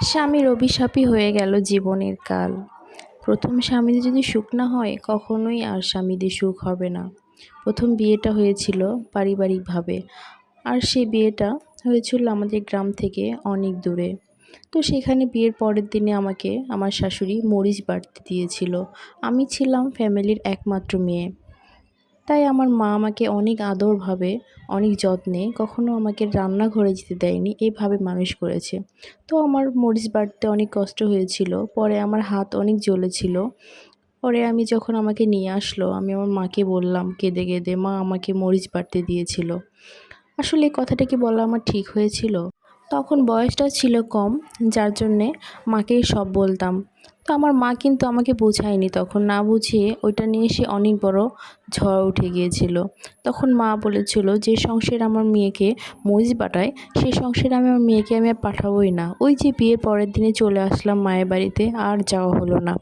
স্বামীর অভিশাপই হয়ে গেল জীবনের কাল। প্রথম স্বামীদের যদি সুখ না হয় কখনোই আর স্বামীদের সুখ হবে না। প্রথম বিয়েটা হয়েছিল পারিবারিকভাবে, আর সেই বিয়েটা হয়েছিল আমাদের গ্রাম থেকে অনেক দূরে। তো সেখানে বিয়ের পরের দিনে আমাকে আমার শাশুড়ি মরিচ বাটতে দিয়েছিল। আমি ছিলাম ফ্যামিলির একমাত্র মেয়ে। তাই আমার মা আমাকে অনেক আদরভাবে, অনেক যত্নে, কখনো আমাকে রান্নাঘরে যেতে দেয়নি, এভাবে মানুষ করেছে। তো আমার মরিচ বাটতে অনেক কষ্ট হয়েছিল, পরে আমার হাত অনেক জ্বলেছিল। পরে আমি যখন আমাকে নিয়ে আসলো, আমি আমার মাকে বললাম কেঁদে কেঁদে, মা আমাকে মরিচ বাটতে দিয়েছিল। আসলে এই কথাটা কি বলা আমার ঠিক হয়েছিল? তখন বয়সটা ছিল কম, যার জন্যে মাকেই সব বলতাম। তো আমার মা কিন্তু আমাকে বোঝায়নি, তখন না বুঝিয়ে ওইটা নিয়ে সে অনেক বড় ঝড় উঠে গিয়েছিল। তখন মা বলেছিল যে সংসারে আমার মেয়েকে মরিচ বাটায়, সেই সংসারে আমি আমার মেয়েকে আমি আর পাঠাবোই না। ওই যে বিয়ের পরের দিনে চলে আসলাম মায়ের বাড়িতে, আর যাওয়া হলো না।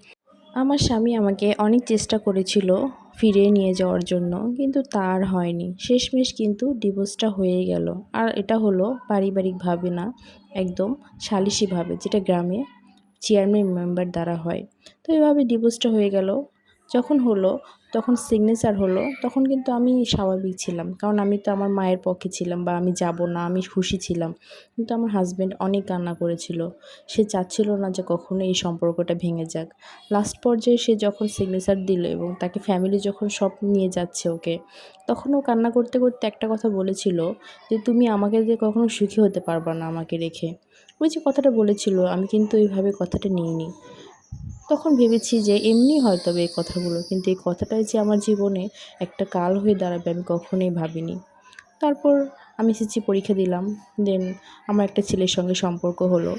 আমার স্বামী আমাকে অনেক চেষ্টা করেছিল ফিরিয়ে নিয়ে যাওয়ার জন্য, কিন্তু তা আর হয়নি। শেষমেশ কিন্তু ডিভোর্সটা হয়ে গেল। আর এটা হলো পারিবারিকভাবে না, একদম সালিশিভাবে, যেটা গ্রামে চেয়ারম্যান মেম্বার দ্বারা হয়। তো এভাবে ডিভোর্সটা হয়ে গেল। যখন হলো, তখন সিগনেচার হলো, তখন কিন্তু আমি স্বাভাবিক ছিলাম, কারণ আমি তো আমার মায়ের পক্ষে ছিলাম, বা আমি যাব না, আমি খুশি ছিলাম। কিন্তু আমার হাজব্যান্ড অনেক কান্না করেছিল। সে চাচ্ছিল না যে কখনো এই সম্পর্কটা ভেঙে যাক। লাস্ট পর্যায়ে সে যখন সিগনেচার দিল এবং তাকে ফ্যামিলি যখন সব নিয়ে যাচ্ছে ওকে, তখন ও কান্না করতে করতে একটা কথা বলেছিল যে তুমি আমাকে দিয়ে কখনো সুখী হতে পারবা না আমাকে রেখে। ওই যে কথাটা বলেছিল, আমি কিন্তু ওইভাবে কথাটা নিইনি। তখন ভেবেছি যে এমনি হয়তো এই কথাগুলো, কিন্তু এই কথাটাই যে আমার জীবনে একটা কাল হয়ে দাঁড়াবে আমি কখনোই ভাবিনি। তারপর আমি এসএসসি পরীক্ষা দিলাম। দেন আমার একটা ছেলের সঙ্গে সম্পর্ক হলো,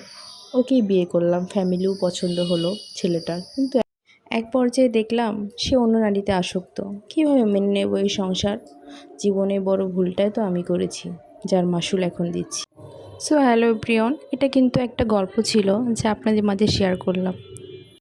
ওকেই বিয়ে করলাম, ফ্যামিলিও পছন্দ হলো ছেলেটার। কিন্তু এক পর্যায়ে দেখলাম সে অন্য নারীতে আসক্ত। কীভাবে মেনে নেব এই সংসার? জীবনে বড় ভুলটাই তো আমি করেছি, যার মাসুল এখন দিচ্ছি। সো হ্যালো প্রিয়ন, এটা কিন্তু একটা গল্প ছিল যা আপনাদের মাঝে শেয়ার করলাম।